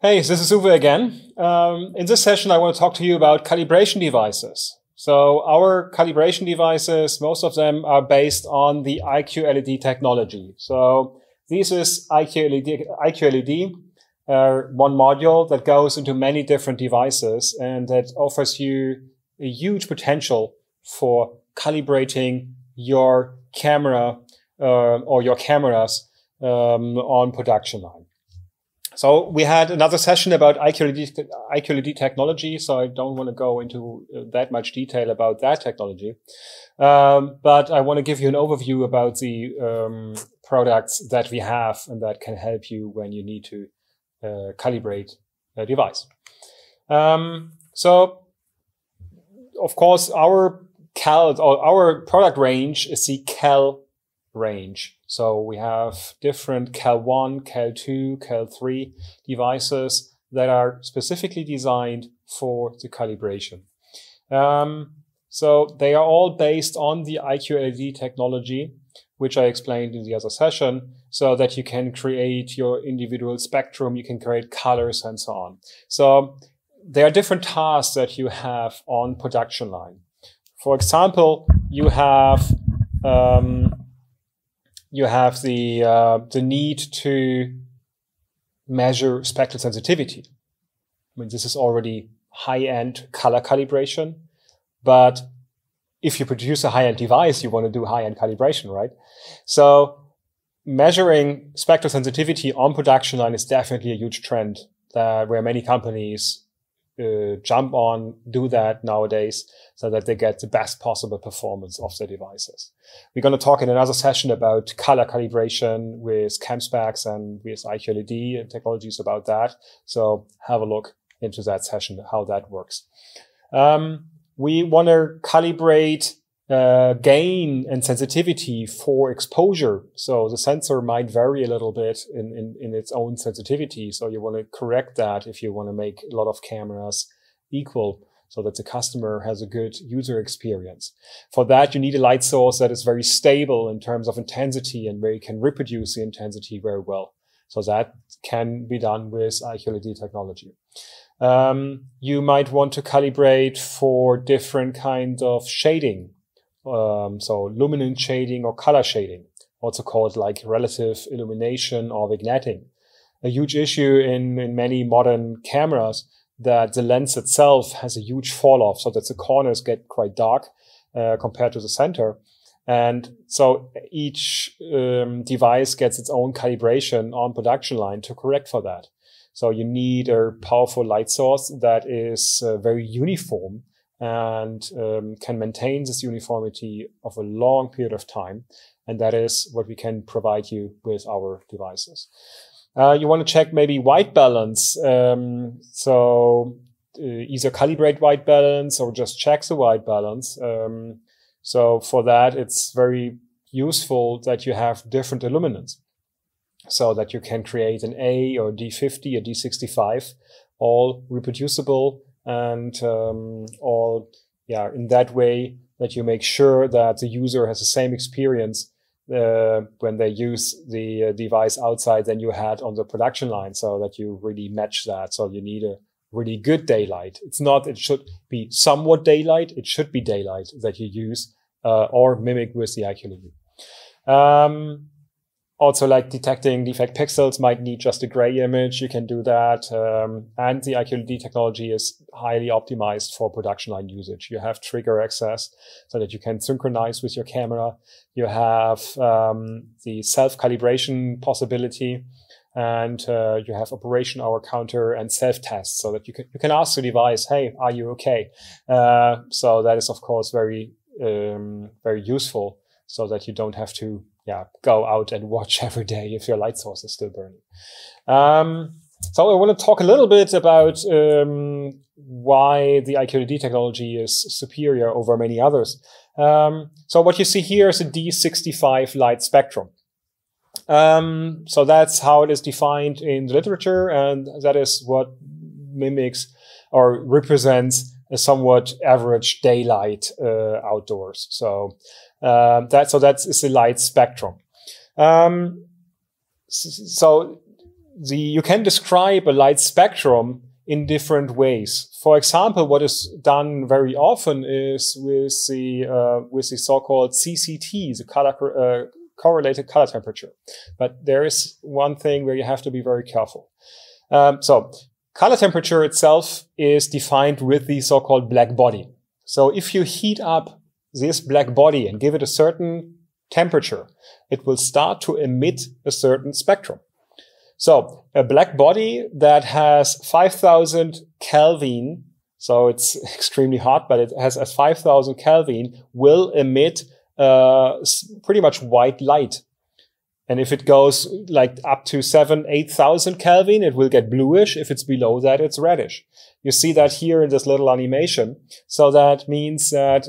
Hey, this is Uwe again. In this session, I want to talk to you about calibration devices. So our calibration devices, most of them are based on the IQ-LED technology. So this is IQ-LED, one module that goes into many different devices and that offers you a huge potential for calibrating your camera or your cameras on production line. So we had another session about IQ-LED technology, so I don't want to go into that much detail about that technology. But I want to give you an overview about the products that we have and that can help you when you need to calibrate a device. So, of course, our product range is the Cal range. So we have different Cal 1, Cal 2, Cal 3 devices that are specifically designed for the calibration. So they are all based on the IQ-LED technology, which I explained in the other session, so that you can create your individual spectrum, you can create colors and so on. So there are different tasks that you have on production line. For example, you have the need to measure spectral sensitivity. I mean, this is already high-end color calibration, but if you produce a high-end device, you want to do high-end calibration, right? So measuring spectral sensitivity on production line is definitely a huge trend where many companies jump on, do that nowadays so that they get the best possible performance of their devices. We're going to talk in another session about color calibration with cam specs and with IQ-LED and technologies about that. So have a look into that session, how that works. We want to calibrate gain and sensitivity for exposure. So the sensor might vary a little bit in its own sensitivity. So you want to correct that if you want to make a lot of cameras equal so that the customer has a good user experience. For that, you need a light source that is very stable in terms of intensity and where you can reproduce the intensity very well. So that can be done with IQ-LED technology. You might want to calibrate for different kinds of shading. So luminance shading or color shading, also called like relative illumination or vignetting. A huge issue in many modern cameras that the lens itself has a huge fall off so that the corners get quite dark compared to the center. And so each device gets its own calibration on production line to correct for that. So you need a powerful light source that is very uniform and can maintain this uniformity of a long period of time. And that is what we can provide you with our devices. You want to check maybe white balance. So either calibrate white balance or just check the white balance. So for that, it's very useful that you have different illuminants so that you can create an A or D50 or D65, all reproducible and all in that way that you make sure that the user has the same experience when they use the device outside than you had on the production line, so that you really match that. So you need a really good daylight. It should be somewhat daylight. It should be daylight that you use or mimic with the IQ-LED. Also, like detecting defect pixels might need just a gray image. You can do that. And the IQ-LED technology is highly optimized for production line usage. You have trigger access so that you can synchronize with your camera. You have the self-calibration possibility. And you have operation hour counter and self-test so that you can ask the device, hey, are you okay? So that is, of course, very useful so that you don't have to go out and watch every day if your light source is still burning. So I want to talk a little bit about why the IQ-LED technology is superior over many others. So what you see here is a D65 light spectrum. So that's how it is defined in the literature, and that is what mimics or represents a somewhat average daylight outdoors. So that is the light spectrum. So you can describe a light spectrum in different ways. For example, what is done very often is with the so-called CCT, the correlated color temperature. But there is one thing where you have to be very careful. So color temperature itself is defined with the so-called black body. So if you heat up this black body and give it a certain temperature, it will start to emit a certain spectrum. So a black body that has 5,000 Kelvin, so it's extremely hot, but it has 5,000 Kelvin, will emit pretty much white light. And if it goes like up to 8,000 Kelvin, it will get bluish. If it's below that, it's reddish. You see that here in this little animation. So that means that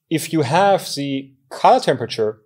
if you have the color temperature,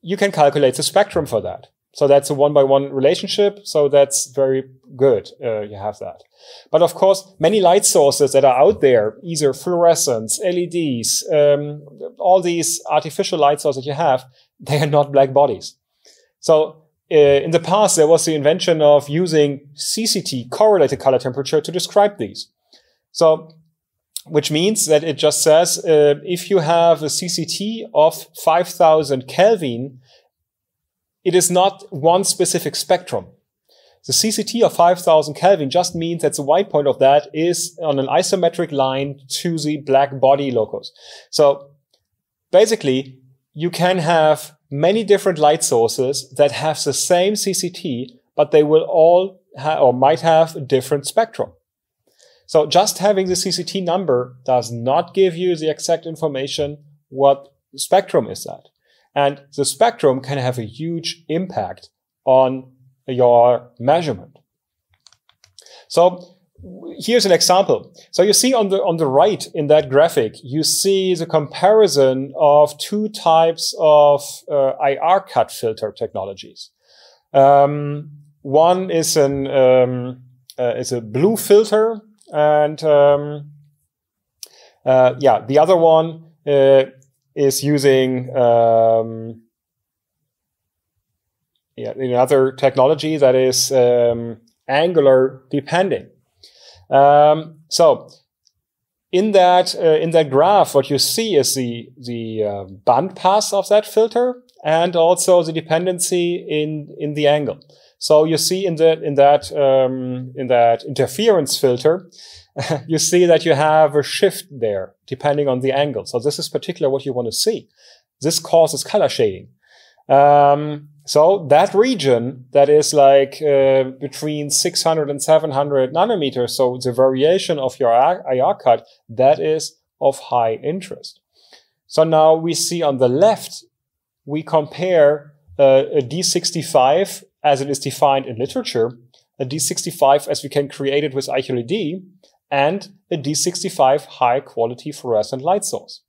you can calculate the spectrum for that. So that's a one-by-one relationship. So that's very good. You have that. But of course, many light sources that are out there, either fluorescents, LEDs, all these artificial light sources you have, they are not black bodies. So in the past, there was the invention of using CCT, correlated color temperature, to describe these. So, which means that it just says, if you have a CCT of 5,000 Kelvin, it is not one specific spectrum. The CCT of 5,000 Kelvin just means that the white point of that is on an isometric line to the black body locus. So basically, you can have many different light sources that have the same CCT, but they will all or might have a different spectrum. So just having the CCT number does not give you the exact information what spectrum is that. And the spectrum can have a huge impact on your measurement. So here's an example. So you see on the right in that graphic, you see the comparison of two types of IR cut filter technologies. One is a blue filter, and the other one is using another technology that is angular depending. So in that graph, what you see is the band pass of that filter and also the dependency in the angle. So you see in that interference filter, you see that you have a shift there depending on the angle. So this is particularly what you want to see. This causes color shading. So that region that is like between 600 and 700 nanometers, so the variation of your IR cut, that is of high interest. So now we see on the left, we compare a D65 as it is defined in literature, a D65 as we can create it with IQLED, and a D65 high quality fluorescent light source.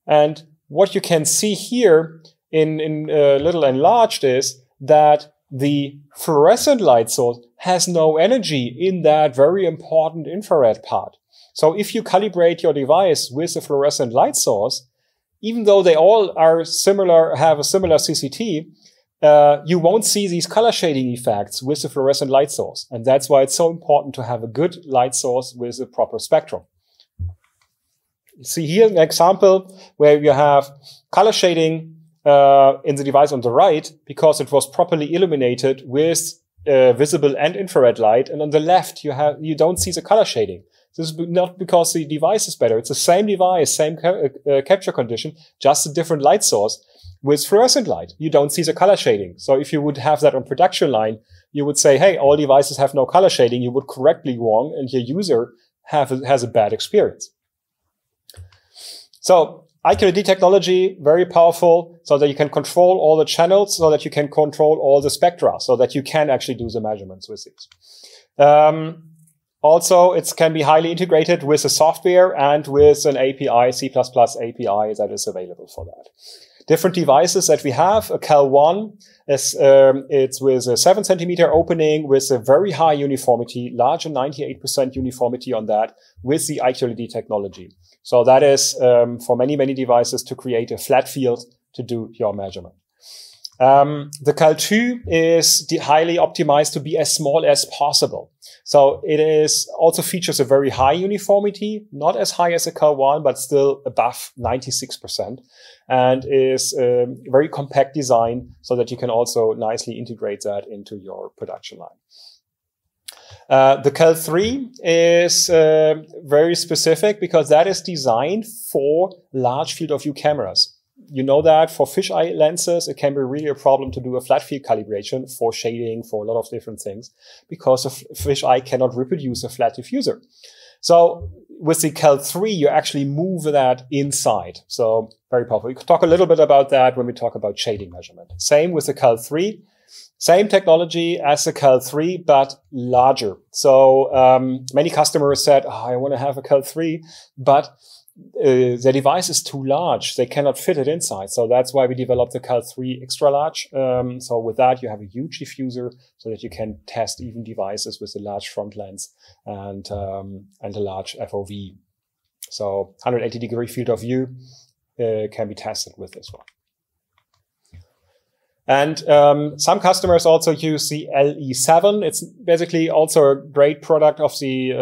And what you can see here in little enlarged is that the fluorescent light source has no energy in that very important infrared part. So if you calibrate your device with a fluorescent light source, even though they all are similar, have a similar CCT, you won't see these color shading effects with the fluorescent light source. And that's why it's so important to have a good light source with a proper spectrum. See here an example where you have color shading in the device on the right because it was properly illuminated with visible and infrared light. And on the left, you don't see the color shading. This is not because the device is better. It's the same device, same capture condition, just a different light source. With fluorescent light, you don't see the color shading. So if you would have that on production line, you would say, hey, all devices have no color shading. You would correctly wrong, and your user has a bad experience. So IQLED technology, very powerful, so that you can control all the channels, so that you can control all the spectra, so that you can actually do the measurements with these. Also, it can be highly integrated with the software and with an API, C++ API that is available for that. Different devices that we have, a Cal1, it's with a 7 centimeter opening with a very high uniformity, larger 98% uniformity on that with the IQLED technology. So that is for many, many devices to create a flat field to do your measurement. The Cal2 is highly optimized to be as small as possible. So it is also features a very high uniformity, not as high as a Cal1, but still above 96%, and is a very compact design so that you can also nicely integrate that into your production line. The Cal3 is very specific because that is designed for large field of view cameras. You know that for fisheye lenses, it can be really a problem to do a flat field calibration for shading, for a lot of different things, because a fisheye cannot reproduce a flat diffuser. So with the Cal3, you actually move that inside. So very powerful. We could talk a little bit about that when we talk about shading measurement. Same with the Cal3. Same technology as the Cal3, but larger. So many customers said, oh, I want to have a Cal3, but their device is too large. They cannot fit it inside. So that's why we developed the Cal3 extra large. So with that, you have a huge diffuser so that you can test even devices with a large front lens and a large FOV. So 180-degree field of view can be tested with this one. And some customers also use the LE7. It's basically also a great product of the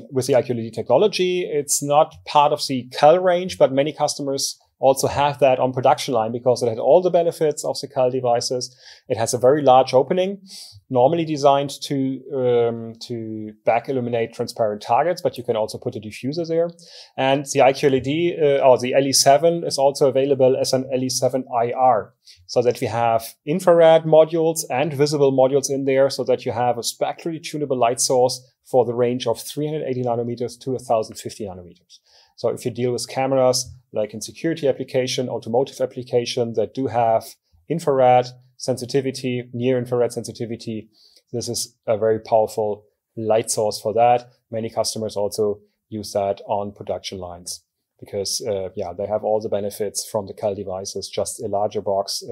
with the IQLED technology. It's not part of the Cal range, but many customers also have that on production line because it has all the benefits of the Cal devices. It has a very large opening, normally designed to back illuminate transparent targets, but you can also put a diffuser there. And the IQLED or the LE7 is also available as an LE7 IR, so that we have infrared modules and visible modules in there, so that you have a spectrally tunable light source for the range of 380 nanometers to 1050 nanometers. So if you deal with cameras like in security application, automotive application that do have infrared sensitivity, near infrared sensitivity, this is a very powerful light source for that. Many customers also use that on production lines because, they have all the benefits from the Cal devices, just a larger box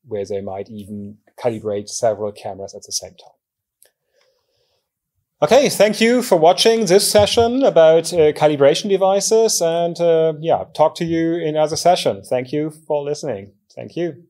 where they might even calibrate several cameras at the same time. Okay, thank you for watching this session about calibration devices, and talk to you in other session. Thank you for listening. Thank you.